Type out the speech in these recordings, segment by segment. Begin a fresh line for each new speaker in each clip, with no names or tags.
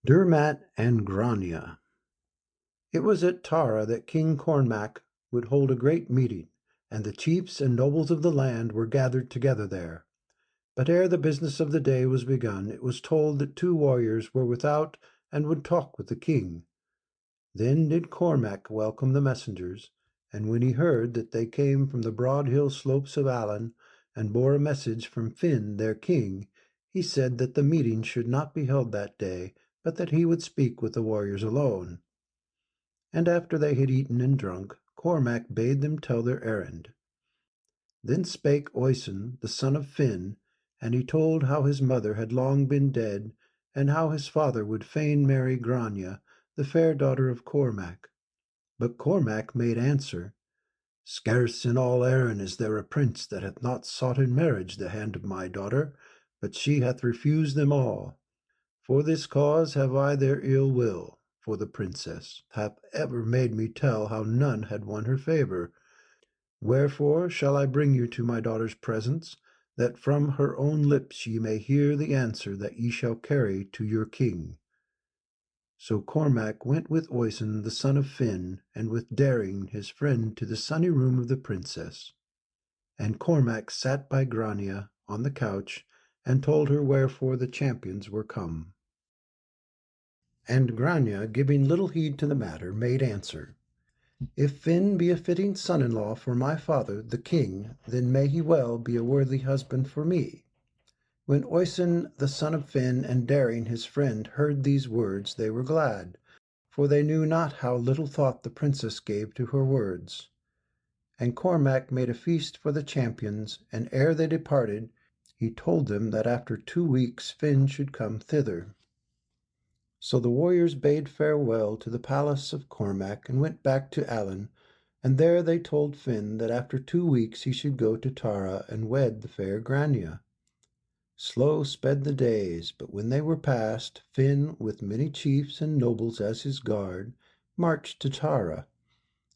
Dermat and Grania. It was at Tara that King Cornmack would hold a great meeting, and the chiefs and nobles of the land were gathered together there. But ere the business of the day was begun, it was told that two warriors were without and would talk with the king. Then did Cormac welcome the messengers, and when he heard that they came from the broad hill slopes of Allen, and bore a message from Finn their king, he said that the meeting should not be held that day, but that he would speak with the warriors alone. And after they had eaten and drunk, Cormac bade them tell their errand. Then spake Oisin, the son of Finn, and he told how his mother had long been dead, and how his father would fain marry Grania, the fair daughter of Cormac. But Cormac made answer, Scarce in all Erin is there a prince that hath not sought in marriage the hand of my daughter, but she hath refused them all. For this cause have I their ill will, for the princess hath ever made me tell how none had won her favour. Wherefore shall I bring you to my daughter's presence, that from her own lips ye may hear the answer that ye shall carry to your king. So Cormac went with Oisin the son of Finn, and with Daring his friend to the sunny room of the princess. And Cormac sat by Grania on the couch, and told her wherefore the champions were come. And Grania, giving little heed to the matter, made answer, If Finn be a fitting son-in-law for my father, the king, then may he well be a worthy husband for me. When Oisin the son of Finn and Daring his friend heard these words, they were glad, for they knew not how little thought the princess gave to her words. And Cormac made a feast for the champions, and ere they departed, he told them that after 2 weeks Finn should come thither. So the warriors bade farewell to the palace of Cormac and went back to Allen, and there they told Finn that after 2 weeks he should go to Tara and wed the fair Grania. Slow sped the days, but when they were past, Finn, with many chiefs and nobles as his guard, marched to Tara,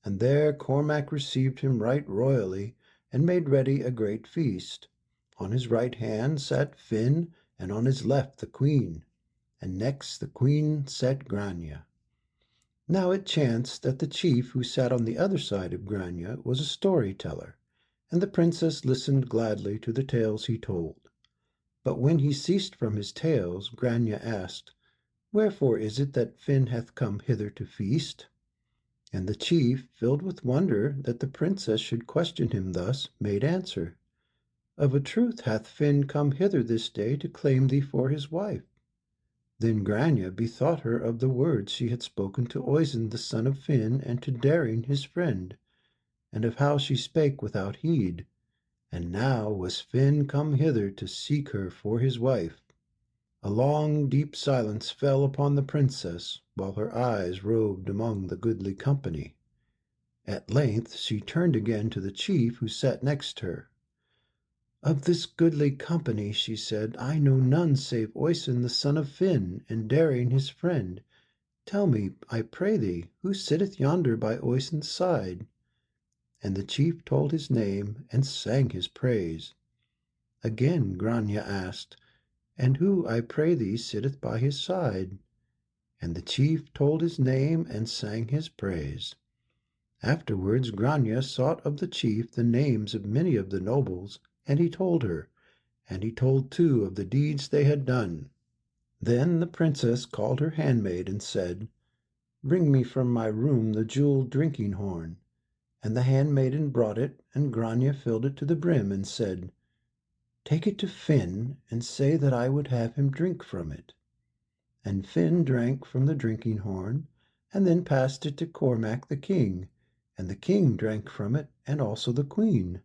and there Cormac received him right royally, and made ready a great feast. On his right hand sat Finn, and on his left the queen, and next the queen sat Grania. Now it chanced that the chief who sat on the other side of Grania was a story-teller, and the princess listened gladly to the tales he told. But when he ceased from his tales, Grania asked, Wherefore is it that Finn hath come hither to feast? And the chief, filled with wonder that the princess should question him thus, made answer, Of a truth hath Finn come hither this day to claim thee for his wife. Then Grania bethought her of the words she had spoken to Oisin the son of Finn and to Daring his friend, and of how she spake without heed. And now was Finn come hither to seek her for his wife. A long deep silence fell upon the princess, while her eyes roved among the goodly company. At length she turned again to the chief who sat next her. Of this goodly company, she said, I know none save Oisin the son of Finn, and Daring his friend. Tell me, I pray thee, who sitteth yonder by Oisin's side? And the chief told his name, and sang his praise. Again Grania asked, And who, I pray thee, sitteth by his side? And the chief told his name, and sang his praise. Afterwards Grania sought of the chief the names of many of the nobles, and he told her, and he told too of the deeds they had done. Then the princess called her handmaid and said, Bring me from my room the jeweled drinking horn. And the handmaiden brought it, and Grania filled it to the brim and said, Take it to Finn, and say that I would have him drink from it. And Finn drank from the drinking horn, and then passed it to Cormac the king, and the king drank from it, and also the queen.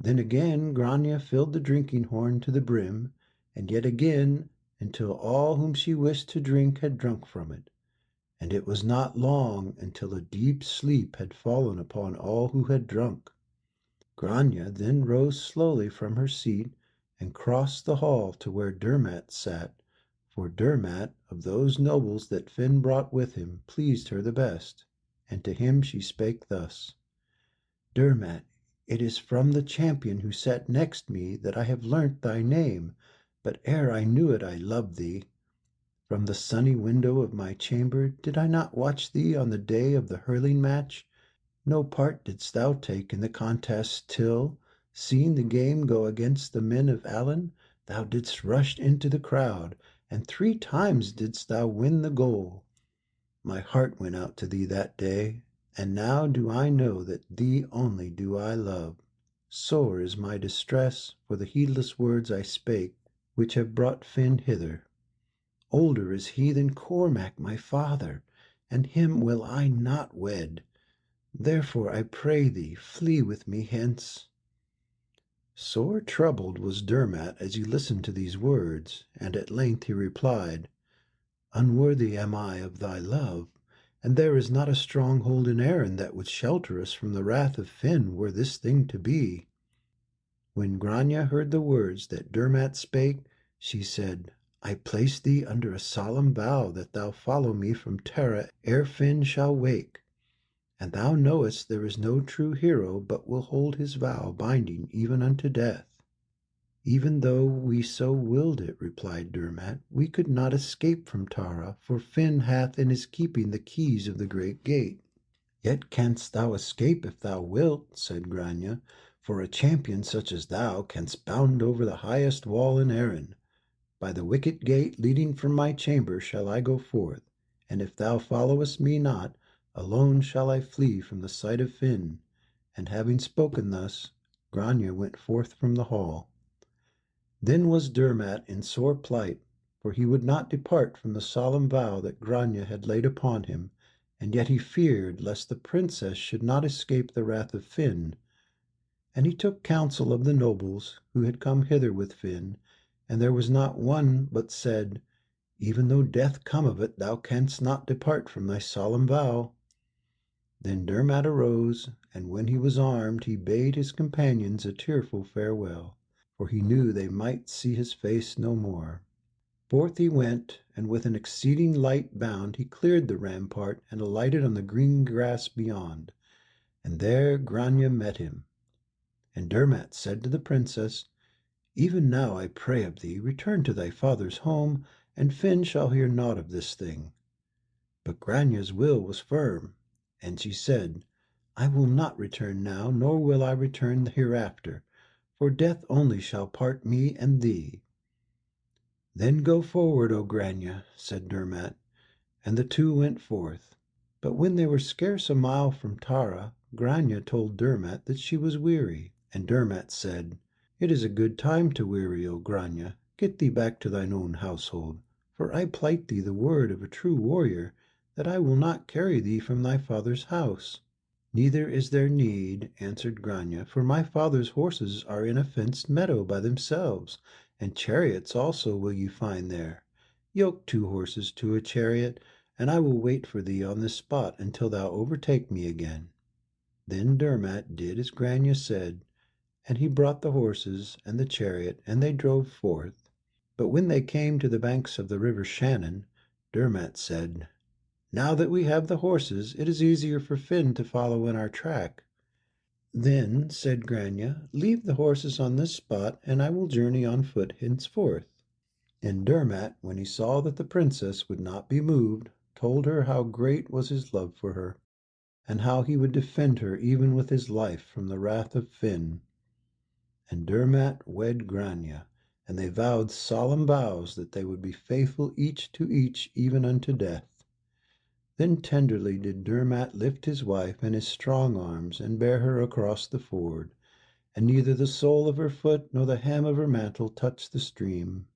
Then again Grania filled the drinking horn to the brim, and yet again, until all whom she wished to drink had drunk from it. And it was not long until a deep sleep had fallen upon all who had drunk. Grania then rose slowly from her seat, and crossed the hall to where Dermat sat, for Dermat, of those nobles that Finn brought with him, pleased her the best, and to him she spake thus, Dermat, it is from the champion who sat next me that I have learnt thy name, but ere I knew it I loved thee. From the sunny window of my chamber did I not watch thee on the day of the hurling match? No part didst thou take in the contest till, seeing the game go against the men of Allen, thou didst rush into the crowd, and 3 times didst thou win the goal. My heart went out to thee that day, and now do I know that thee only do I love. Sore is my distress for the heedless words I spake, which have brought Finn hither. Older is he than Cormac my father, and him will I not wed. Therefore I pray thee, flee with me hence." Sore troubled was Dermot as he listened to these words, and at length he replied, "Unworthy am I of thy love, and there is not a stronghold in Erin that would shelter us from the wrath of Finn were this thing to be." When Grania heard the words that Dermot spake, she said, "I place thee under a solemn vow that thou follow me from Tara ere Finn shall wake. And thou knowest there is no true hero but will hold his vow binding even unto death." "Even though we so willed it," replied Dermot, "we could not escape from Tara, for Finn hath in his keeping the keys of the great gate." "Yet canst thou escape if thou wilt," said Grania, "for a champion such as thou canst bound over the highest wall in Erin. By the wicket gate leading from my chamber shall I go forth, and if thou followest me not, alone shall I flee from the sight of Finn." And having spoken thus, Grania went forth from the hall. Then was Dermot in sore plight, for he would not depart from the solemn vow that Grania had laid upon him, and yet he feared lest the princess should not escape the wrath of Finn. And he took counsel of the nobles who had come hither with Finn, and there was not one but said, "Even though death come of it, thou canst not depart from thy solemn vow." Then Dermot arose, and when he was armed he bade his companions a tearful farewell, for he knew they might see his face no more. Forth he went, and with an exceeding light bound he cleared the rampart and alighted on the green grass beyond. And there Grania met him. And Dermot said to the princess, "Even now I pray of thee, return to thy father's home, and Finn shall hear naught of this thing." But Grania's will was firm, and she said, "I will not return now, nor will I return hereafter, for death only shall part me and thee." "Then go forward, O Grania," said Dermot, and the two went forth. But when they were scarce a mile from Tara, Grania told Dermot that she was weary, and Dermot said, "It is a good time to weary, O Grania. Get thee back to thine own household, for I plight thee the word of a true warrior that I will not carry thee from thy father's house." "Neither is there need," answered Grania, "for my father's horses are in a fenced meadow by themselves, and chariots also will you find there. Yoke 2 horses to a chariot, and I will wait for thee on this spot until thou overtake me again." Then Dermot did as Grania said, and he brought the horses and the chariot, and they drove forth. But when they came to the banks of the river Shannon, Dermot said, "Now that we have the horses, it is easier for Finn to follow in our track." "Then," said Grania, "leave the horses on this spot, and I will journey on foot henceforth." And Dermot, when he saw that the princess would not be moved, told her how great was his love for her, and how he would defend her even with his life from the wrath of Finn. And Dermot wed Grania, and they vowed solemn vows that they would be faithful each to each even unto death. Then tenderly did Dermot lift his wife in his strong arms and bear her across the ford, and neither the sole of her foot nor the hem of her mantle touched the stream.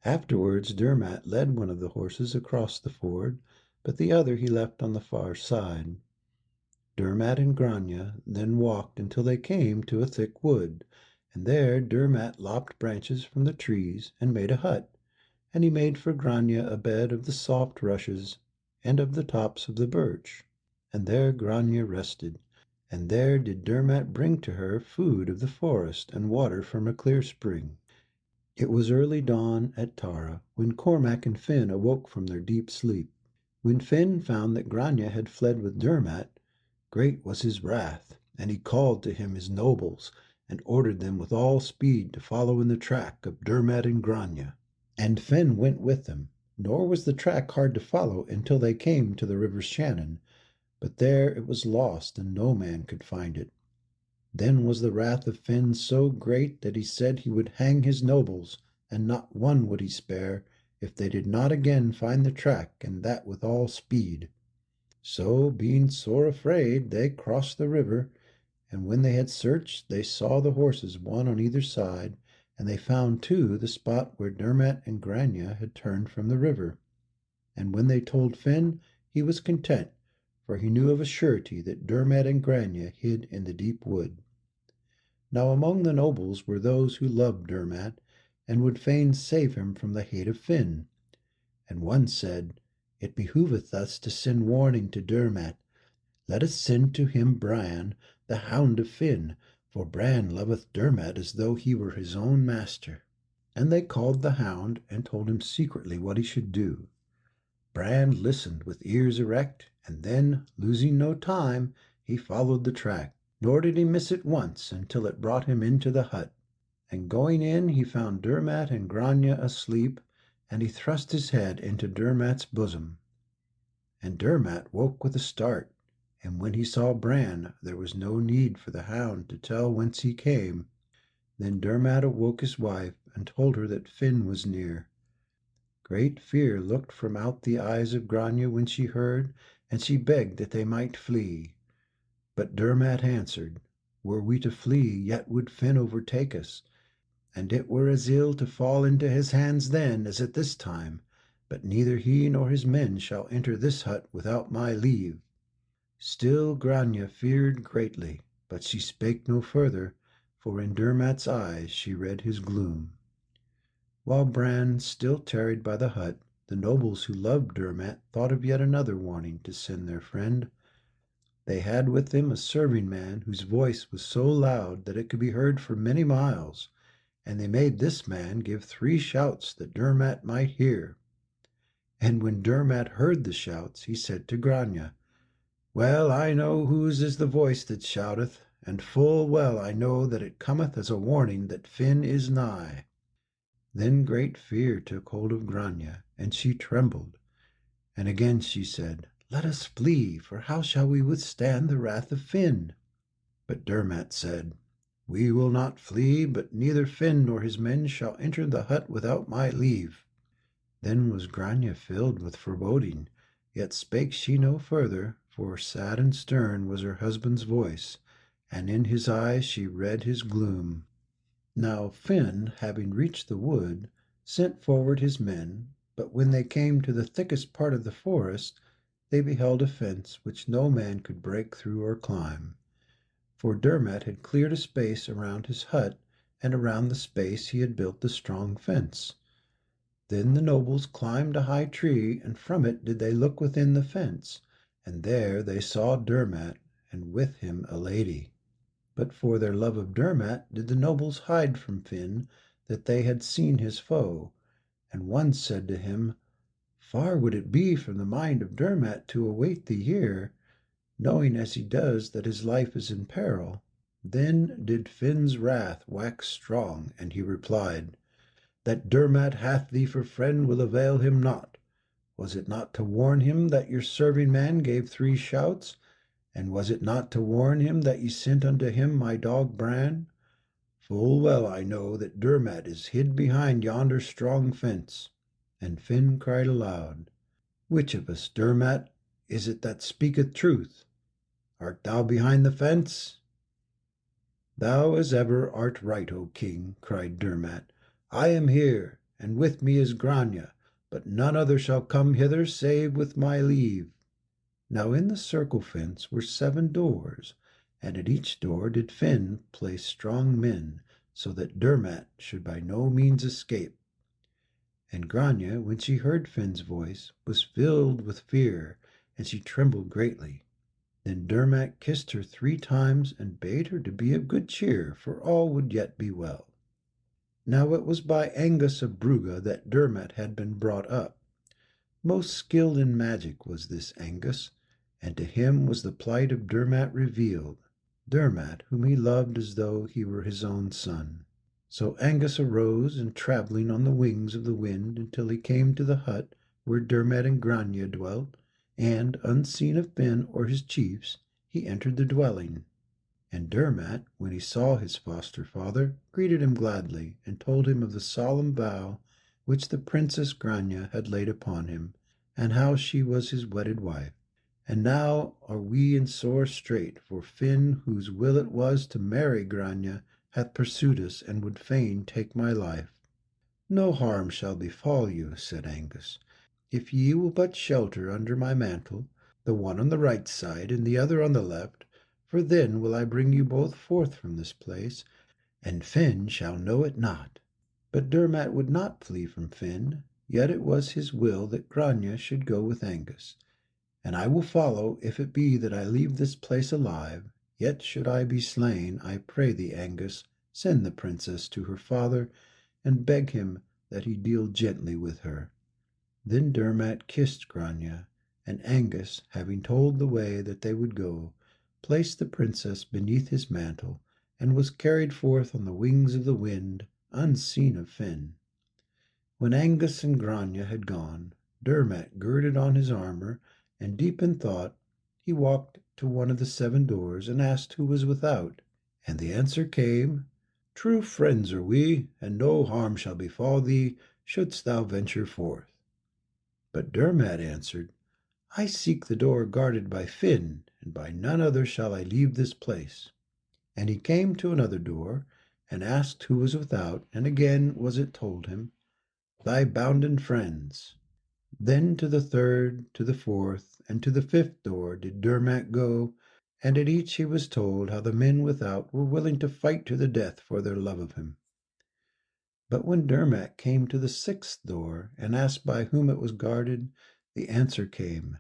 Afterwards Dermot led one of the horses across the ford, but the other he left on the far side. Dermot and Grania then walked until they came to a thick wood, and there Dermot lopped branches from the trees and made a hut, and he made for Grania a bed of the soft rushes and of the tops of the birch. And there Grania rested, and there did Dermot bring to her food of the forest and water from a clear spring. It was early dawn at Tara when Cormac and Finn awoke from their deep sleep. When Finn found that Grania had fled with Dermot, great was his wrath, and he called to him his nobles and ordered them with all speed to follow in the track of Dermot and Grania. And Finn went with them, nor was the track hard to follow until they came to the river Shannon, but there it was lost, and no man could find it. Then was the wrath of Finn so great that he said he would hang his nobles, and not one would he spare, if they did not again find the track, and that with all speed. So, being sore afraid, they crossed the river, and when they had searched, they saw the horses one on either side, and they found too the spot where Dermat and Grania had turned from the river. And when they told Finn, he was content, for he knew of a surety that Dermat and Grania hid in the deep wood. Now among the nobles were those who loved Dermat, and would fain save him from the hate of Finn. And one said, "It behoveth us to send warning to Dermat. Let us send to him Bran, the hound of Finn, for Bran loveth Dermat as though he were his own master." And they called the hound, and told him secretly what he should do. Bran listened with ears erect, and then, losing no time, he followed the track, nor did he miss it once until it brought him into the hut. And going in, he found Dermat and Grania asleep, and he thrust his head into Dermat's bosom. And Dermat woke with a start, and when he saw Bran, there was no need for the hound to tell whence he came. Then Dermat awoke his wife, and told her that Finn was near. Great fear looked from out the eyes of Grania when she heard, and she begged that they might flee. But Dermat answered, "Were we to flee, yet would Finn overtake us, and it were as ill to fall into his hands then as at this time. But neither he nor his men shall enter this hut without my leave." Still Grania feared greatly, but she spake no further, for in Dermat's eyes she read his gloom. While Bran still tarried by the hut, the nobles who loved Dermat thought of yet another warning to send their friend. They had with them a serving man whose voice was so loud that it could be heard for many miles, and they made this man give 3 shouts that Dermat might hear. And when Dermat heard the shouts, he said to Grania, "Well I know whose is the voice that shouteth, and full well I know that it cometh as a warning that Finn is nigh." Then great fear took hold of Grania, and she trembled. And again she said, "Let us flee, for how shall we withstand the wrath of Finn?" But Dermat said, "We will not flee, but neither Finn nor his men shall enter the hut without my leave." Then was Grania filled with foreboding, yet spake she no further, for sad and stern was her husband's voice, and in his eyes she read his gloom. Now Finn, having reached the wood, sent forward his men, but when they came to the thickest part of the forest, they beheld a fence which no man could break through or climb. For Dermat had cleared a space around his hut, and around the space he had built the strong fence. Then the nobles climbed a high tree, and from it did they look within the fence, and there they saw Dermat, and with him a lady. But for their love of Dermat did the nobles hide from Finn that they had seen his foe, and one said to him, "Far would it be from the mind of Dermat to await thee here, knowing as he does that his life is in peril." Then did Finn's wrath wax strong, and he replied, "That Dermat hath thee for friend will avail him not. Was it not to warn him that your serving man gave 3 shouts? And was it not to warn him that ye sent unto him my dog Bran? Full well I know that Dermat is hid behind yonder strong fence." And Finn cried aloud, "Which of us, Dermat, is it that speaketh truth? Art thou behind the fence?" "Thou as ever art right, O King," cried Dermat. "I am here, and with me is Grania, but none other shall come hither save with my leave." Now in the circle fence were 7 doors, and at each door did Finn place strong men, so that Dermat should by no means escape. And Grania, when she heard Finn's voice, was filled with fear, and she trembled greatly. Then Dermat kissed her 3 times, and bade her to be of good cheer, for all would yet be well. Now it was by Angus of Brugga that Dermat had been brought up. Most skilled in magic was this Angus, and to him was the plight of Dermat revealed, Dermat whom he loved as though he were his own son. So Angus arose, and travelling on the wings of the wind until he came to the hut, where Dermat and Grania dwelt, and, unseen of Finn or his chiefs, he entered the dwelling. And Dermat, when he saw his foster father, greeted him gladly, and told him of the solemn vow which the Princess Grania had laid upon him, and how she was his wedded wife. And now are we in sore strait, for Finn, whose will it was to marry Grania, hath pursued us, and would fain take my life. No harm shall befall you, said Angus, if ye will but shelter under my mantle, the one on the right side and the other on the left, for then will I bring you both forth from this place, and Finn shall know it not. But Dermat would not flee from Finn, yet it was his will that Grania should go with Angus. And I will follow, if it be that I leave this place alive. Yet should I be slain, I pray thee, Angus, send the princess to her father, and beg him that he deal gently with her. Then Dermat kissed Grania, and Angus, having told the way that they would go, placed the princess beneath his mantle, and was carried forth on the wings of the wind, unseen of Finn. When Angus and Grania had gone, Dermat girded on his armour, and deep in thought, he walked to one of the 7 doors and asked who was without. And the answer came, True friends are we, and no harm shall befall thee, shouldst thou venture forth. But Dermat answered, I seek the door guarded by Finn, and by none other shall I leave this place. And he came to another door, and asked who was without, and again was it told him, Thy bounden friends. Then to the 3rd, to the 4th, and to the 5th door did Dermat go, and at each he was told how the men without were willing to fight to the death for their love of him. But when Dermat came to the 6th door, and asked by whom it was guarded, the answer came,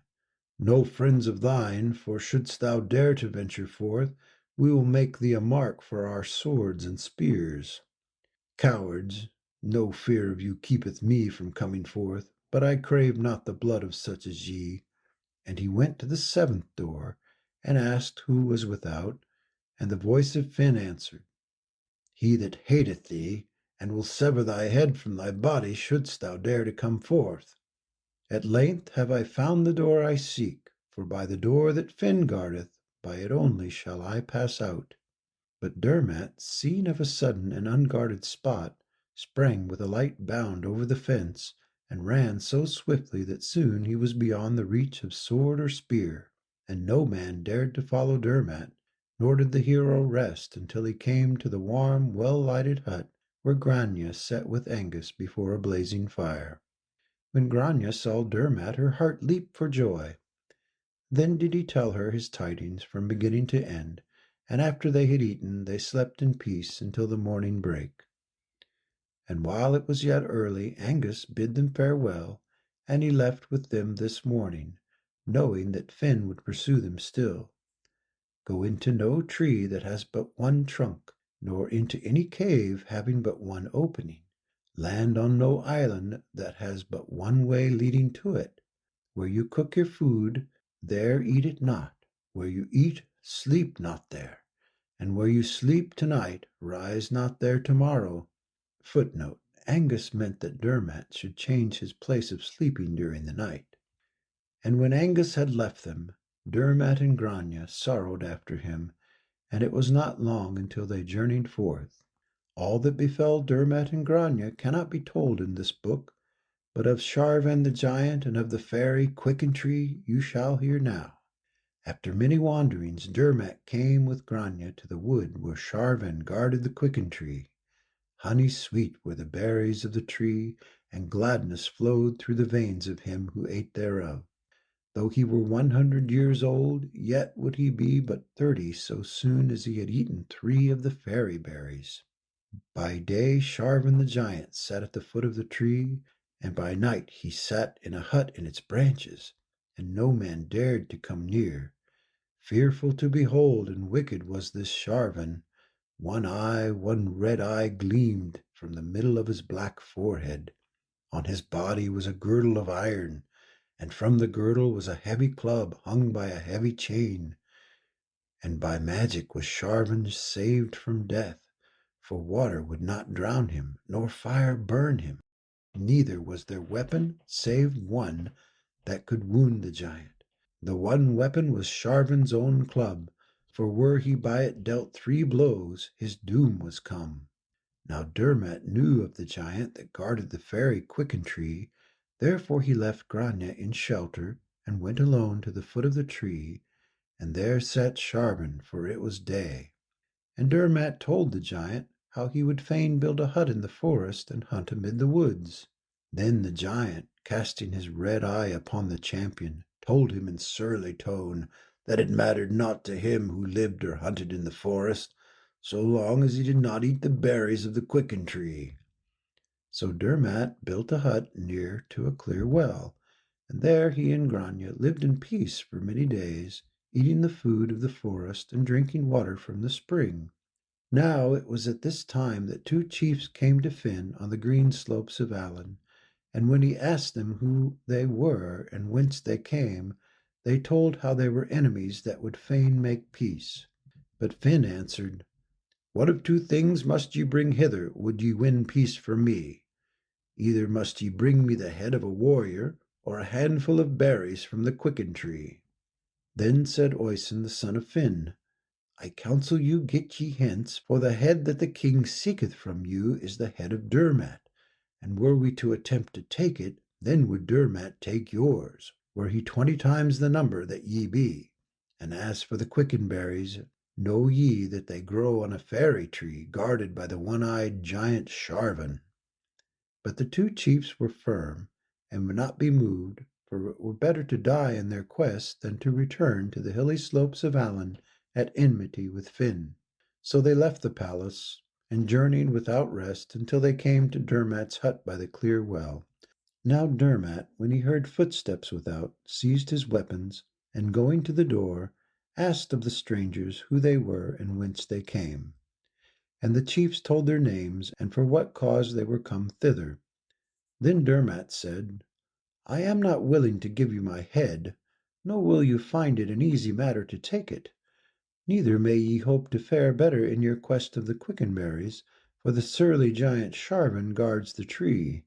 No friends of thine, for shouldst thou dare to venture forth, we will make thee a mark for our swords and spears. Cowards, no fear of you keepeth me from coming forth, but I crave not the blood of such as ye. And he went to the 7th door, and asked who was without, and the voice of Finn answered, He that hateth thee, and will sever thy head from thy body, shouldst thou dare to come forth. At length have I found the door I seek, for by the door that Finn guardeth, by it only shall I pass out. But Dermat, seeing of a sudden an unguarded spot, sprang with a light bound over the fence, and ran so swiftly that soon he was beyond the reach of sword or spear, and no man dared to follow Dermat, nor did the hero rest until he came to the warm, well-lighted hut where Grania sat with Angus before a blazing fire. When Grania saw Dermat, her heart leaped for joy. Then did he tell her his tidings from beginning to end, and after they had eaten, they slept in peace until the morning brake. And while it was yet early, Angus bid them farewell, and he left with them this morning, knowing that Finn would pursue them still. Go into no tree that has but one trunk, nor into any cave having but one opening. Land on no island that has but one way leading to it. Where you cook your food, there eat it not. Where you eat, sleep not there. And where you sleep tonight, rise not there tomorrow. Footnote: Angus meant that Dermat should change his place of sleeping during the night. And when Angus had left them, Dermat and Grania sorrowed after him, and it was not long until they journeyed forth. All that befell Dermat and Grania cannot be told in this book, but of Sharvan the giant and of the fairy Quicken-Tree you shall hear now. After many wanderings, Dermat came with Grania to the wood where Sharvan guarded the Quicken-Tree. Honey sweet were the berries of the tree, and gladness flowed through the veins of him who ate thereof. Though he were 100 years old, yet would he be but 30 so soon as he had eaten 3 of the fairy berries. By day Sharvan the giant sat at the foot of the tree, and by night he sat in a hut in its branches, and no man dared to come near. Fearful to behold and wicked was this Sharvan. One red eye gleamed from the middle of his black forehead. On his body was a girdle of iron, and from the girdle was a heavy club hung by a heavy chain. And by magic was Sharvan saved from death, for water would not drown him, nor fire burn him. Neither was there weapon save one that could wound the giant. The one weapon was Sharvan's own club, for were he by it dealt 3 blows, his doom was come. Now Dermat knew of the giant that guarded the fairy quicken tree, therefore he left Grania in shelter, and went alone to the foot of the tree, and there sat Sharvan, for it was day. And Dermat told the giant how he would fain build a hut in the forest and hunt amid the woods. Then the giant, casting his red eye upon the champion, told him in surly tone that it mattered not to him who lived or hunted in the forest, so long as he did not eat the berries of the quicken tree. So Dermat built a hut near to a clear well, and there he and Grania lived in peace for many days, eating the food of the forest and drinking water from the spring. Now it was at this time that 2 chiefs came to Finn on the green slopes of Allen, and when he asked them who they were and whence they came, they told how they were enemies that would fain make peace. But Finn answered, "What of 2 things must ye bring hither, would ye win peace for me? Either must ye bring me the head of a warrior, or a handful of berries from the quicken tree." Then said Oisin the son of Finn, "I counsel you get ye hence, for the head that the king seeketh from you is the head of Dermat, and were we to attempt to take it, then would Dermat take yours, were he 20 times the number that ye be. And as for the quicken berries, know ye that they grow on a fairy tree guarded by the one-eyed giant Sharvan." But the 2 chiefs were firm, and would not be moved, for it were better to die in their quest than to return to the hilly slopes of Allen at enmity with Finn. So they left the palace, and journeyed without rest until they came to Dermat's hut by the clear well. Now Dermat, when he heard footsteps without, seized his weapons, and going to the door, asked of the strangers who they were and whence they came. And the chiefs told their names, and for what cause they were come thither. Then Dermat said, "I am not willing to give you my head, nor will you find it an easy matter to take it. Neither may ye hope to fare better in your quest of the quicken berries, for the surly giant Sharvan guards the tree.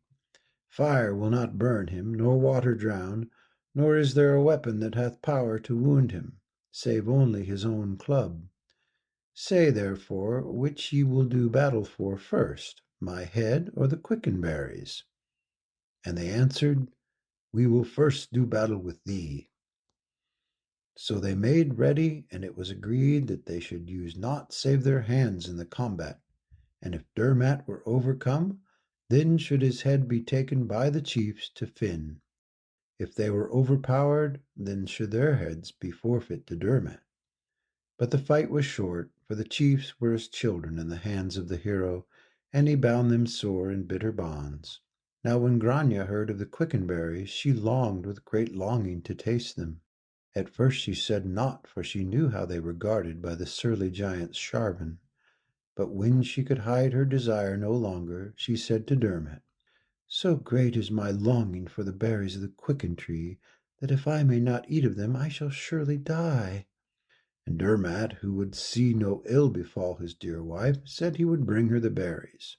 Fire will not burn him, nor water drown, nor is there a weapon that hath power to wound him, save only his own club. Say, therefore, which ye will do battle for first, my head or the quicken berries?" And they answered, "We will first do battle with thee." So they made ready, and it was agreed that they should use naught save their hands in the combat. And if Dermat were overcome, then should his head be taken by the chiefs to Finn. If they were overpowered, then should their heads be forfeit to Dermat. But the fight was short, for the chiefs were as children in the hands of the hero, and he bound them sore in bitter bonds. Now when Grania heard of the quicken berries, she longed with great longing to taste them. At first she said naught, for she knew how they were guarded by the surly giant Sharvan. But when she could hide her desire no longer, she said to Dermat, "So great is my longing for the berries of the quicken tree, that if I may not eat of them, I shall surely die." And Dermat, who would see no ill befall his dear wife, said he would bring her the berries.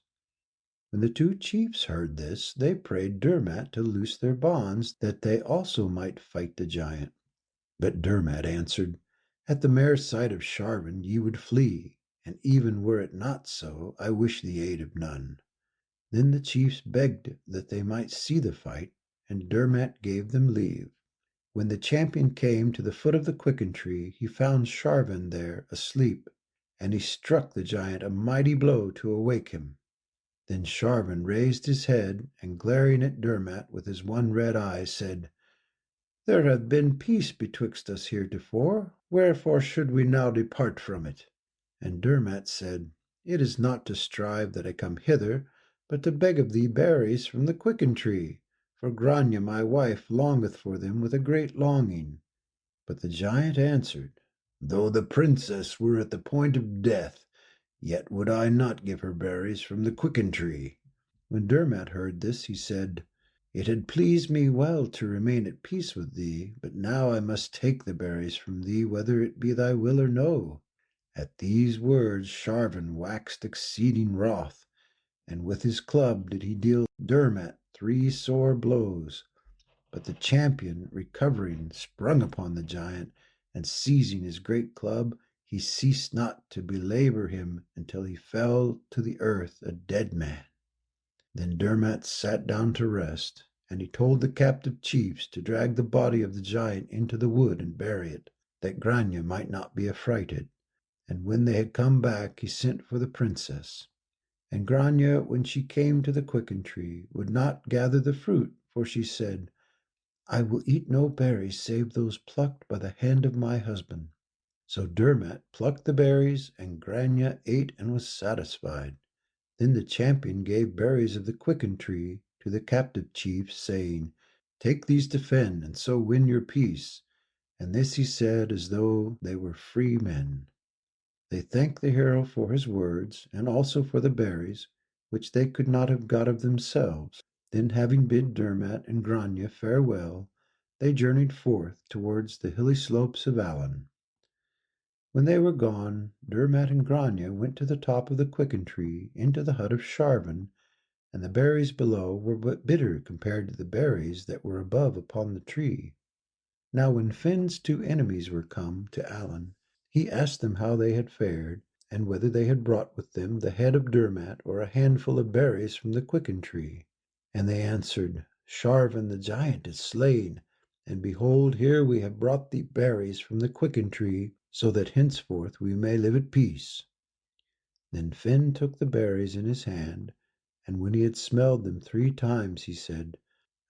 When the 2 chiefs heard this, they prayed Dermat to loose their bonds, that they also might fight the giant. But Dermat answered, "At the mere sight of Sharvan ye would flee, and even were it not so, I wish the aid of none." Then the chiefs begged that they might see the fight, and Dermat gave them leave. When the champion came to the foot of the quicken tree, he found Sharvan there asleep, and he struck the giant a mighty blow to awake him. Then Sharvan raised his head, and glaring at Dermat with his one red eye, said, "There hath been peace betwixt us heretofore, wherefore should we now depart from it?" And Dermat said, "It is not to strive that I come hither, but to beg of thee berries from the quicken tree, for Grania my wife longeth for them with a great longing." But the giant answered, "Though the princess were at the point of death, yet would I not give her berries from the quicken tree." When Dermat heard this, he said, "It had pleased me well to remain at peace with thee, but now I must take the berries from thee whether it be thy will or no." At these words Sharvan waxed exceeding wroth, and with his club did he deal Dermat 3 sore blows. But the champion, recovering, sprung upon the giant, and seizing his great club, he ceased not to belabor him until he fell to the earth a dead man. Then Dermot sat down to rest, and he told the captive chiefs to drag the body of the giant into the wood and bury it, that Grania might not be affrighted. And when they had come back, he sent for the princess. And Grania, when she came to the quicken tree, would not gather the fruit, for she said, I will eat no berries save those plucked by the hand of my husband. So Dermot plucked the berries, and Grania ate and was satisfied. Then the champion gave berries of the quicken tree to the captive chiefs, saying, Take these to Finn, and so win your peace. And this he said as though they were free men. They thanked the hero for his words, and also for the berries, which they could not have got of themselves. Then, having bid Dermot and Grania farewell, they journeyed forth towards the hilly slopes of Allen. When they were gone, Dermot and Grania went to the top of the quicken tree into the hut of Sharvan, and the berries below were but bitter compared to the berries that were above upon the tree. Now when Finn's 2 enemies were come to Allen, he asked them how they had fared, and whether they had brought with them the head of Dermot or a handful of berries from the quicken tree. And they answered, Sharvan the giant is slain, and behold, here we have brought thee berries from the quicken tree, so that henceforth we may live at peace. Then Finn took the berries in his hand, and when he had smelled them 3 times, he said,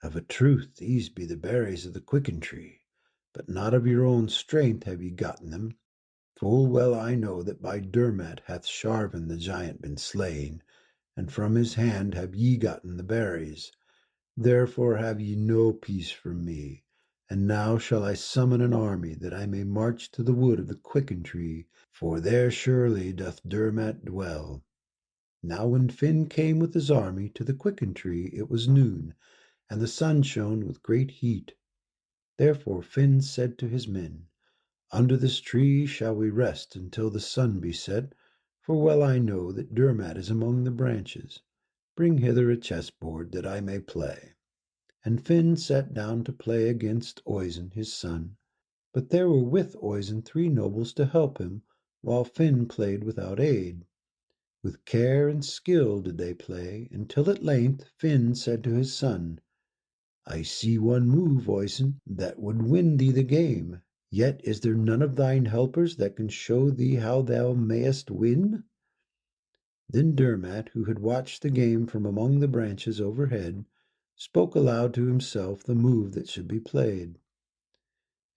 Of a truth these be the berries of the quicken tree, but not of your own strength have ye gotten them. Full well I know that by Dermot hath Sharvan the giant been slain, and from his hand have ye gotten the berries. Therefore have ye no peace from me. And now shall I summon an army, that I may march to the wood of the quicken tree, for there surely doth Dermot dwell. Now when Finn came with his army to the quicken tree, it was noon, and the sun shone with great heat. Therefore Finn said to his men, Under this tree shall we rest until the sun be set, for well I know that Dermot is among the branches. Bring hither a chessboard, that I may play. And Finn sat down to play against Oisin his son. But there were with Oisin 3 nobles to help him, while Finn played without aid. With care and skill did they play, until at length Finn said to his son, I see one move, Oisin, that would win thee the game. Yet is there none of thine helpers that can show thee how thou mayest win? Then Dermot, who had watched the game from among the branches overhead, spoke aloud to himself the move that should be played.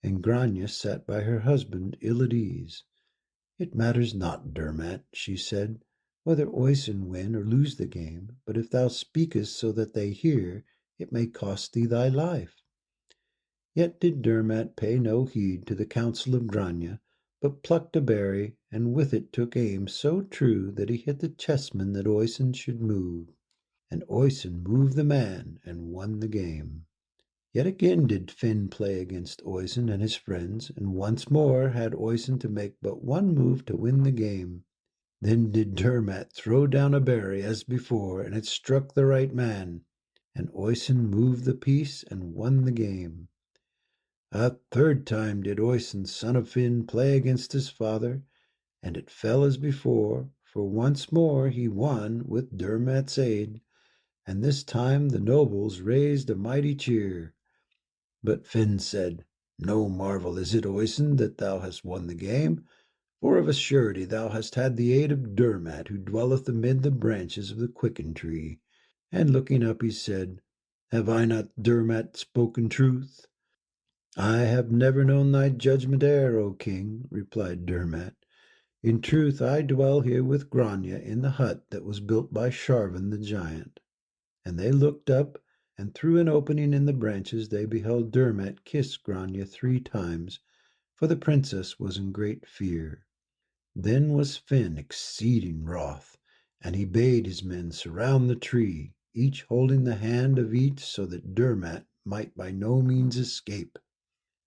And Grania sat by her husband ill at ease. It matters not, Dermot, she said, whether Oisin win or lose the game, but if thou speakest so that they hear, it may cost thee thy life. Yet did Dermot pay no heed to the counsel of Grania, but plucked a berry, and with it took aim so true that he hit the chessman that Oisin should move. And Oisin moved the man and won the game. Yet again did Finn play against Oisin and his friends, and once more had Oisin to make but one move to win the game. Then did Dermot throw down a berry as before, and it struck the right man, and Oisin moved the piece and won the game. A 3rd time did Oisin, son of Finn, play against his father, and it fell as before, for once more he won with Dermot's aid, and this time the nobles raised a mighty cheer. But Finn said, No marvel is it, Oisin, that thou hast won the game, for of a surety thou hast had the aid of Dermot, who dwelleth amid the branches of the quicken tree. And looking up he said, Have I not, Dermot, spoken truth? I have never known thy judgment err, O king, replied Dermot. In truth I dwell here with Grania in the hut that was built by Sharvan the giant. And they looked up, and through an opening in the branches they beheld Dermot kiss Grania 3 times, for the princess was in great fear. Then was Finn exceeding wroth, and he bade his men surround the tree, each holding the hand of each, so that Dermot might by no means escape.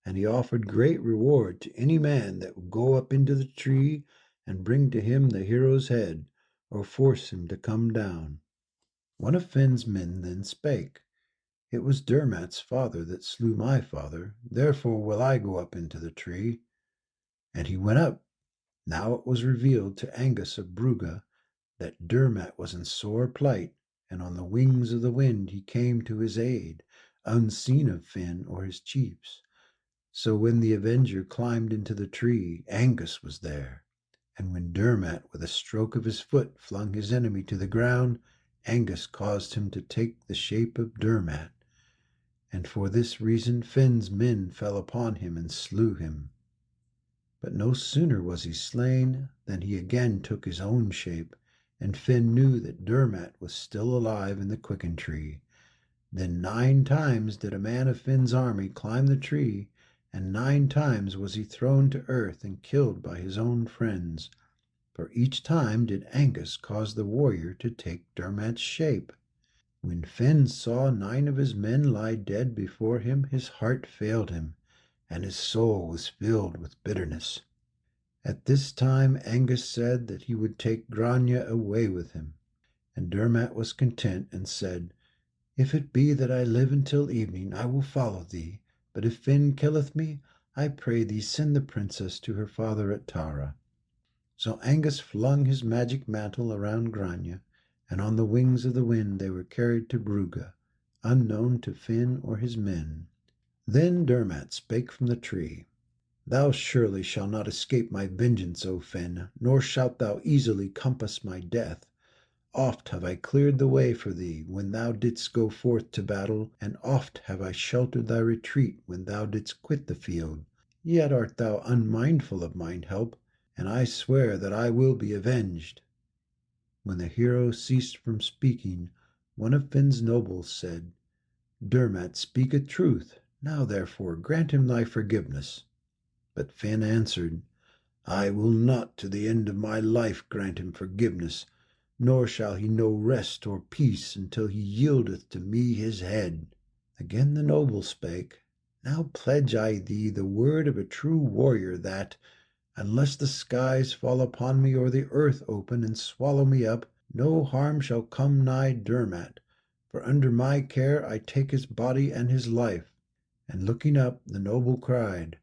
And he offered great reward to any man that would go up into the tree and bring to him the hero's head, or force him to come down. One of Finn's men then spake, It was Dermat's father that slew my father, therefore will I go up into the tree. And he went up. Now it was revealed to Angus of Brugga that Dermat was in sore plight, and on the wings of the wind he came to his aid, unseen of Finn or his chiefs. So when the avenger climbed into the tree, Angus was there. And when Dermat with a stroke of his foot flung his enemy to the ground, Angus caused him to take the shape of Dermat. And for this reason Finn's men fell upon him and slew him. But no sooner was he slain than he again took his own shape, and Finn knew that Dermat was still alive in the quicken tree. Then 9 times did a man of Finn's army climb the tree, and 9 times was he thrown to earth and killed by his own friends. For each time did Angus cause the warrior to take Dermat's shape. When Finn saw 9 of his men lie dead before him, his heart failed him, and his soul was filled with bitterness. At this time Angus said that he would take Grania away with him. And Dermat was content and said, "If it be that I live until evening, I will follow thee. But if Finn killeth me, I pray thee send the princess to her father at Tara." So Angus flung his magic mantle around Grania, and on the wings of the wind they were carried to Brugga, unknown to Finn or his men. Then Dermat spake from the tree, "Thou surely shalt not escape my vengeance, O Finn, nor shalt thou easily compass my death. Oft have I cleared the way for thee when thou didst go forth to battle, and oft have I sheltered thy retreat when thou didst quit the field. Yet art thou unmindful of mine help, and I swear that I will be avenged." When the hero ceased from speaking, one of Finn's nobles said, "Dermat speaketh truth. Now therefore grant him thy forgiveness." But Finn answered, "I will not to the end of my life grant him forgiveness, nor shall he know rest or peace until he yieldeth to me his head." Again the noble spake, "Now pledge I thee the word of a true warrior that, unless the skies fall upon me or the earth open and swallow me up, no harm shall come nigh Dermat, for under my care I take his body and his life." And looking up, the noble cried,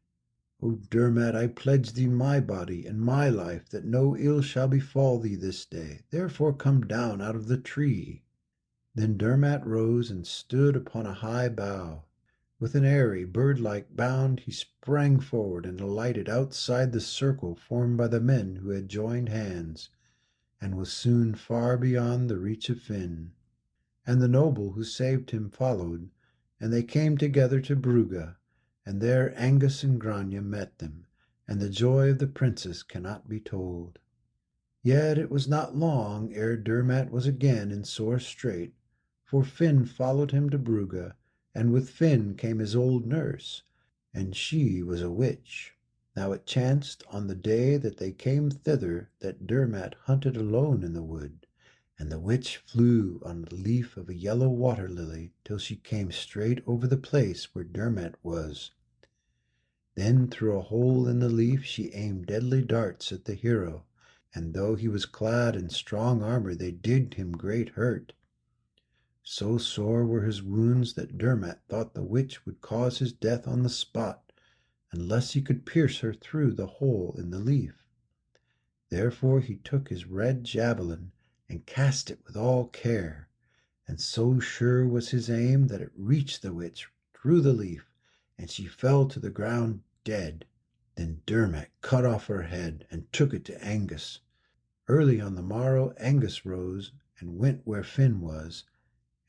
"O Dermat, I pledge thee my body and my life that no ill shall befall thee this day. Therefore come down out of the tree." Then Dermat rose and stood upon a high bough. With an airy, bird-like bound he sprang forward and alighted outside the circle formed by the men who had joined hands, and was soon far beyond the reach of Finn. And the noble who saved him followed, and they came together to Brugga, and there Angus and Grania met them, and the joy of the princess cannot be told. Yet it was not long ere Dermat was again in sore strait, for Finn followed him to Brugga, and with Finn came his old nurse, and she was a witch. Now it chanced on the day that they came thither that Dermat hunted alone in the wood, and the witch flew on the leaf of a yellow water lily till she came straight over the place where Dermat was. Then through a hole in the leaf she aimed deadly darts at the hero, and though he was clad in strong armor they did him great hurt. So sore were his wounds that Dermat thought the witch would cause his death on the spot, unless he could pierce her through the hole in the leaf. Therefore he took his red javelin and cast it with all care, and so sure was his aim that it reached the witch through the leaf, and she fell to the ground dead. Then Dermat cut off her head and took it to Angus. Early on the morrow Angus rose and went where Finn was,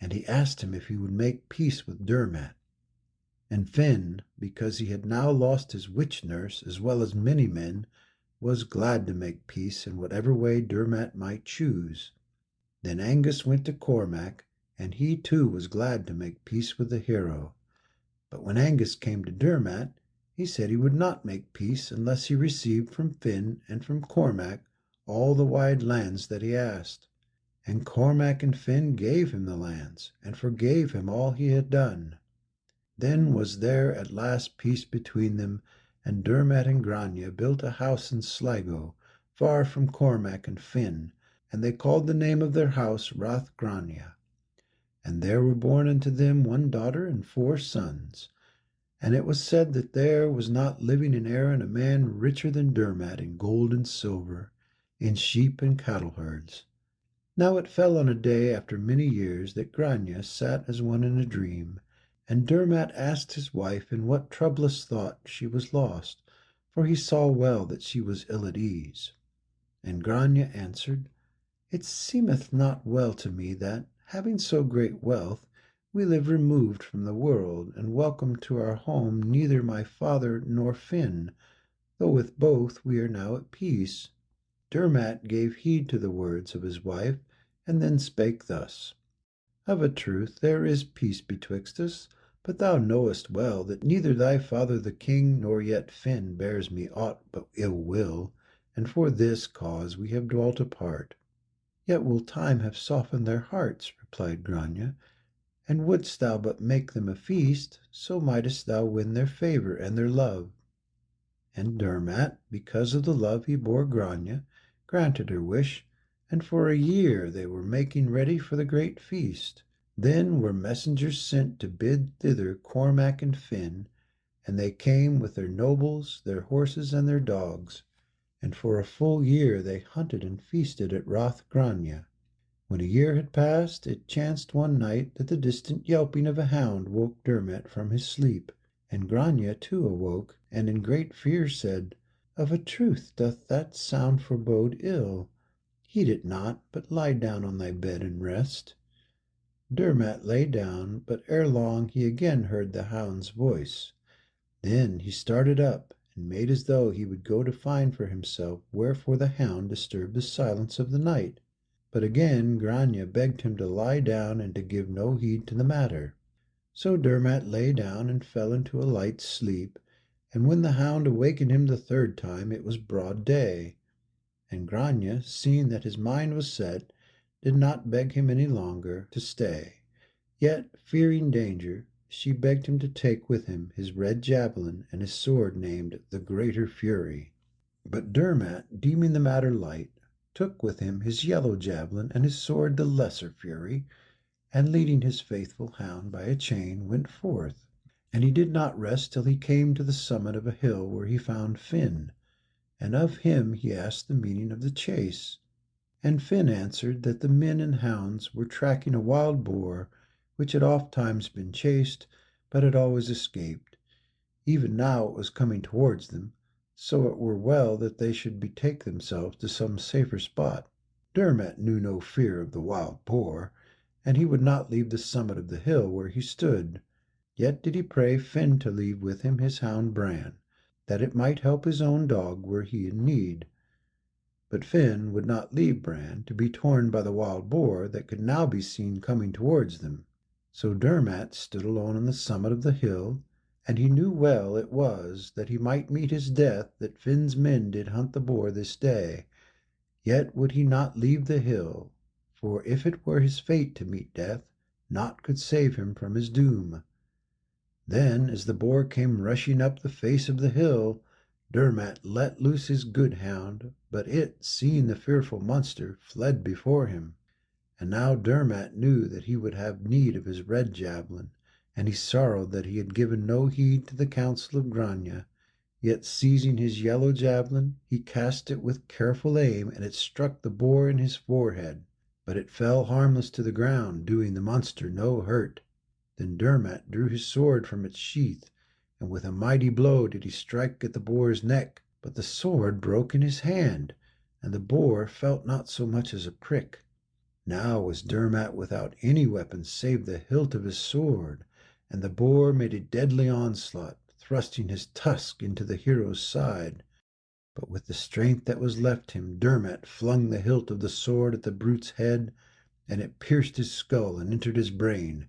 and he asked him if he would make peace with Dermat. And Finn, because he had now lost his witch nurse as well as many men, was glad to make peace in whatever way Dermat might choose. Then Angus went to Cormac, and he too was glad to make peace with the hero. But when Angus came to Dermat, he said he would not make peace unless he received from Finn and from Cormac all the wide lands that he asked. And Cormac and Finn gave him the lands, and forgave him all he had done. Then was there at last peace between them, and Dermat and Grania built a house in Sligo, far from Cormac and Finn, and they called the name of their house Rath Grania. And there were born unto them 1 daughter and 4 sons. And it was said that there was not living in Erin a man richer than Dermat in gold and silver, in sheep and cattle herds. Now it fell on a day after many years that Grania sat as one in a dream, and Dermat asked his wife in what troublous thought she was lost, for he saw well that she was ill at ease. And Grania answered, It seemeth not well to me that, having so great wealth, we live removed from the world, and welcome to our home neither my father nor Finn, though with both we are now at peace. Dermat gave heed to the words of his wife, and then spake thus: Of a truth there is peace betwixt us, but thou knowest well that neither thy father the king nor yet Finn bears me aught but ill will, and for this cause we have dwelt apart. Yet will time have softened their hearts, replied Grania, and wouldst thou but make them a feast, so mightest thou win their favour and their love. And Dermat, because of the love he bore Grania, granted her wish, and for a year they were making ready for the great feast. Then were messengers sent to bid thither Cormac and Finn, and they came with their nobles, their horses, and their dogs, and for a full year they hunted and feasted at Roth Grania. When a year had passed, it chanced one night that the distant yelping of a hound woke Dermat from his sleep, and Grania too awoke, and in great fear said, Of a truth doth that sound forebode ill. Heed it not, but lie down on thy bed and rest. Dermat lay down, but ere long he again heard the hound's voice. Then he started up, and made as though he would go to find for himself wherefore the hound disturbed the silence of the night. But again Grania begged him to lie down and to give no heed to the matter. So Dermat lay down and fell into a light sleep, and when the hound awakened him the third time it was broad day. And Grania, seeing that his mind was set, did not beg him any longer to stay. Yet, fearing danger, she begged him to take with him his red javelin and his sword named the Greater Fury. But Dermat, deeming the matter light, took with him his yellow javelin and his sword the Lesser Fury, and leading his faithful hound by a chain, went forth. And he did not rest till he came to the summit of a hill where he found Finn, and of him he asked the meaning of the chase. And Finn answered that the men and hounds were tracking a wild boar, which had ofttimes been chased, but had always escaped. Even now it was coming towards them, so it were well that they should betake themselves to some safer spot. Dermat knew no fear of the wild boar, and he would not leave the summit of the hill where he stood. Yet did he pray Finn to leave with him his hound Bran, that it might help his own dog were he in need. But Finn would not leave Bran to be torn by the wild boar that could now be seen coming towards them. So Dermat stood alone on the summit of the hill, and he knew well it was that he might meet his death that Finn's men did hunt the boar this day. Yet would he not leave the hill, for if it were his fate to meet death, naught could save him from his doom. Then, as the boar came rushing up the face of the hill, Dermat let loose his good hound, but it, seeing the fearful monster, fled before him. And now Dermat knew that he would have need of his red javelin, and he sorrowed that he had given no heed to the counsel of Grania. Yet seizing his yellow javelin, he cast it with careful aim, and it struck the boar in his forehead. But it fell harmless to the ground, doing the monster no hurt. Then Dermat drew his sword from its sheath, and with a mighty blow did he strike at the boar's neck. But the sword broke in his hand, and the boar felt not so much as a prick. Now was Dermat without any weapon save the hilt of his sword, and the boar made a deadly onslaught, thrusting his tusk into the hero's side. But with the strength that was left him, Dermat flung the hilt of the sword at the brute's head, and it pierced his skull and entered his brain,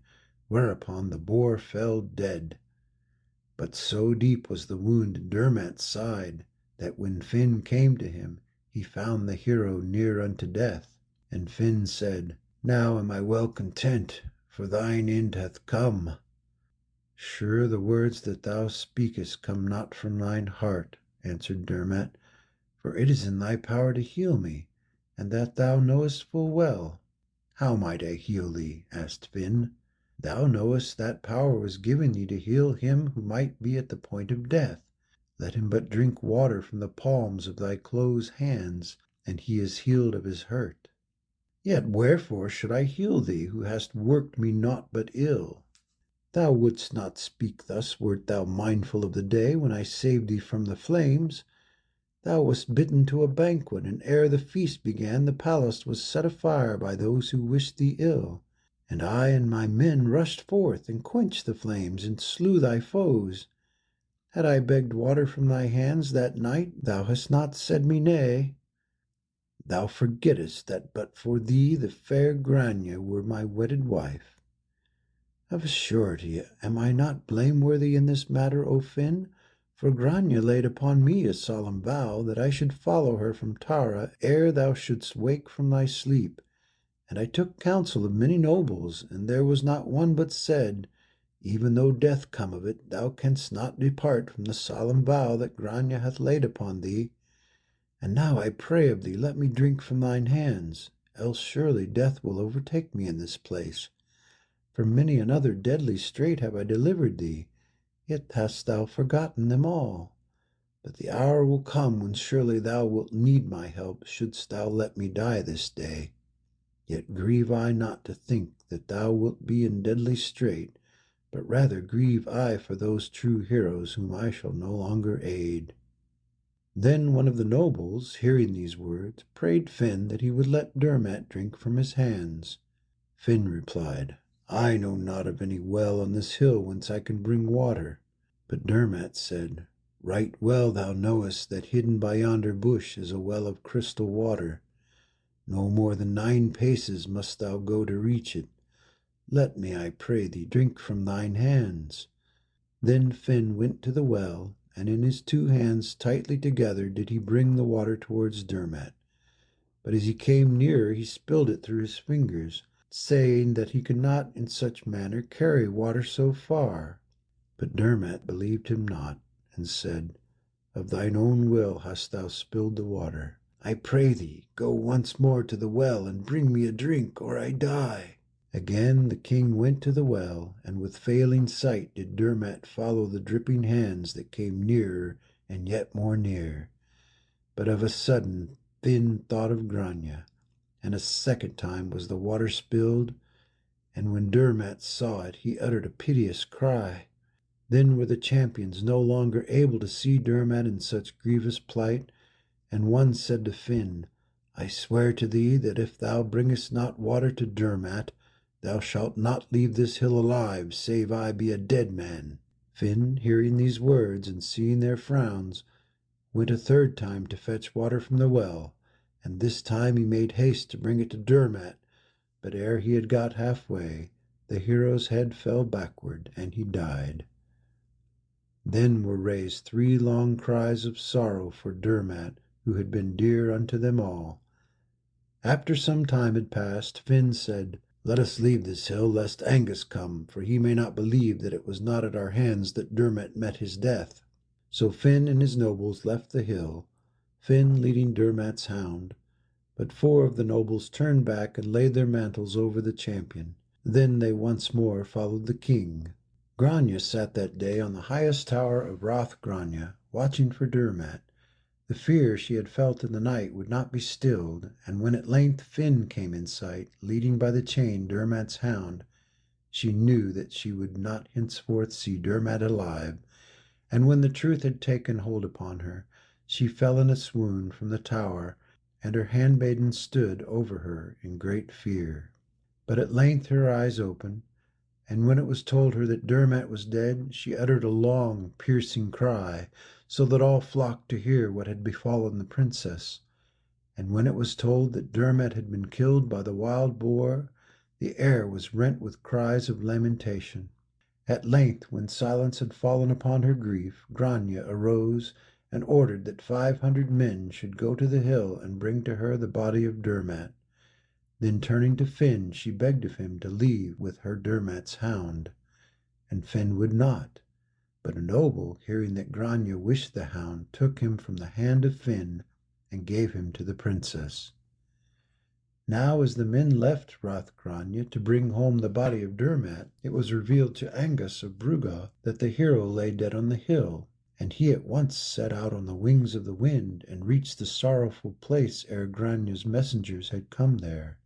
whereupon the boar fell dead. But so deep was the wound in Dermat's side, that when Finn came to him, he found the hero near unto death. And Finn said, Now am I well content, for thine end hath come. Sure the words that thou speakest come not from thine heart, answered Dermat, for it is in thy power to heal me, and that thou knowest full well. "How might I heal thee?" asked Finn. "Thou knowest that power was given thee to heal him who might be at the point of death. Let him but drink water from the palms of thy closed hands, and he is healed of his hurt. Yet wherefore should I heal thee, who hast worked me naught but ill? Thou wouldst not speak thus wert thou mindful of the day when I saved thee from the flames. Thou wast bidden to a banquet, and ere the feast began the palace was set afire by those who wished thee ill. And I and my men rushed forth and quenched the flames and slew thy foes. Had I begged water from thy hands that night, thou hast not said me nay. Thou forgettest that but for thee the fair Grania were my wedded wife. Of a surety am I not blameworthy in this matter, O Finn? For Grania laid upon me a solemn vow that I should follow her from Tara ere thou shouldst wake from thy sleep. And I took counsel of many nobles, and there was not one but said, even though death come of it, thou canst not depart from the solemn vow that Grania hath laid upon thee. And now I pray of thee, let me drink from thine hands, else surely death will overtake me in this place. From many another deadly strait have I delivered thee, yet hast thou forgotten them all. But the hour will come when surely thou wilt need my help, shouldst thou let me die this day. Yet grieve I not to think that thou wilt be in deadly strait, but rather grieve I for those true heroes whom I shall no longer aid." Then one of the nobles, hearing these words, prayed Finn that he would let Dermat drink from his hands. Finn replied, "I know not of any well on this hill whence I can bring water." But Dermat said, "Right well thou knowest that hidden by yonder bush is a well of crystal water. No more than 9 paces must thou go to reach it. Let me, I pray thee, drink from thine hands." Then Finn went to the well, and in his 2 hands tightly together did he bring the water towards Dermat. But as he came nearer he spilled it through his fingers, saying that he could not in such manner carry water so far. But Dermat believed him not, and said, "Of thine own will hast thou spilled the water. I pray thee, go once more to the well and bring me a drink, or I die." Again the king went to the well, and with failing sight did Dermat follow the dripping hands that came nearer and yet more near. But of a sudden Finn thought of Grania, and a second time was the water spilled, and when Dermat saw it he uttered a piteous cry. Then were the champions no longer able to see Dermat in such grievous plight, and one said to Finn, "I swear to thee that if thou bringest not water to Dermat, thou shalt not leave this hill alive, save I be a dead man." Finn, hearing these words and seeing their frowns, went a third time to fetch water from the well, and this time he made haste to bring it to Dermat. But ere he had got halfway, the hero's head fell backward, and he died. Then were raised 3 long cries of sorrow for Dermat, who had been dear unto them all. After some time had passed, Finn said, "Let us leave this hill, lest Angus come, for he may not believe that it was not at our hands that Dermat met his death." So Finn and his nobles left the hill, Finn leading Dermat's hound. But 4 of the nobles turned back and laid their mantles over the champion. Then they once more followed the king. Grania sat that day on the highest tower of Rath Grania, watching for Dermat. The fear she had felt in the night would not be stilled, and when at length Finn came in sight, leading by the chain Dermat's hound, she knew that she would not henceforth see Dermat alive, and when the truth had taken hold upon her, she fell in a swoon from the tower, and her handmaiden stood over her in great fear. But at length her eyes opened, and when it was told her that Dermat was dead, she uttered a long, piercing cry, so that all flocked to hear what had befallen the princess. And when it was told that Dermat had been killed by the wild boar, the air was rent with cries of lamentation. At length, when silence had fallen upon her grief, Grania arose and ordered that 500 men should go to the hill and bring to her the body of Dermat. Then turning to Finn, she begged of him to leave with her Dermat's hound. And Finn would not. But a noble, hearing that Grania wished the hound, took him from the hand of Finn and gave him to the princess. Now as the men left Grania to bring home the body of Dermat, it was revealed to Angus of Brugga that the hero lay dead on the hill, and he at once set out on the wings of the wind and reached the sorrowful place ere Grania's messengers had come there.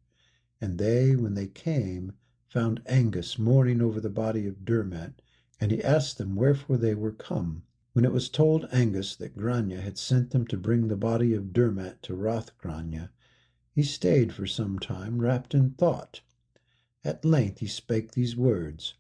And they, when they came, found Angus mourning over the body of Dermat, and he asked them wherefore they were come. When it was told Angus that Grania had sent them to bring the body of Dermat to Grania, he stayed for some time wrapped in thought. At length he spake these words: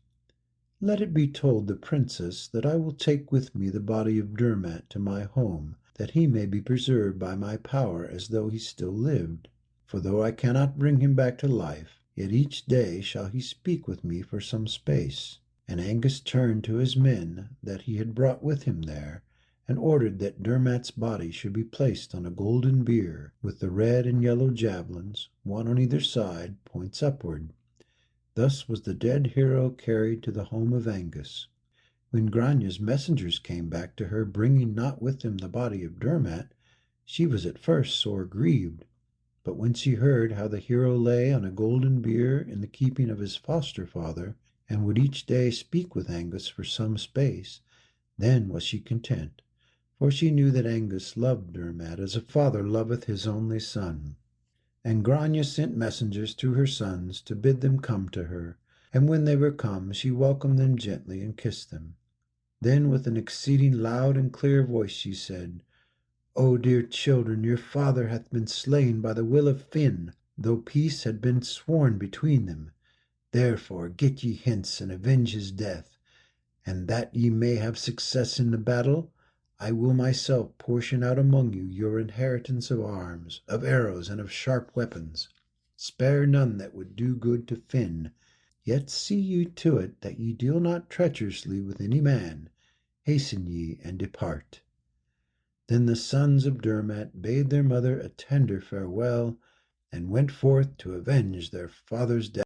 "Let it be told the princess that I will take with me the body of Dermat to my home, that he may be preserved by my power as though he still lived. For though I cannot bring him back to life, yet each day shall he speak with me for some space." And Angus turned to his men that he had brought with him there, and ordered that Dermat's body should be placed on a golden bier, with the red and yellow javelins, one on either side, points upward. Thus was the dead hero carried to the home of Angus. When Grania's messengers came back to her, bringing not with them the body of Dermat, she was at first sore grieved. But when she heard how the hero lay on a golden bier in the keeping of his foster father, and would each day speak with Angus for some space, then was she content, for she knew that Angus loved Dermat as a father loveth his only son. And Grania sent messengers to her sons to bid them come to her, and when they were come, she welcomed them gently and kissed them. Then with an exceeding loud and clear voice she said, "O dear children, your father hath been slain by the will of Finn, though peace had been sworn between them. Therefore get ye hence and avenge his death, and that ye may have success in the battle, I will myself portion out among you your inheritance of arms, of arrows, and of sharp weapons. Spare none that would do good to Finn, yet see ye to it that ye deal not treacherously with any man. Hasten ye and depart." Then the sons of Dermat bade their mother a tender farewell, and went forth to avenge their father's death.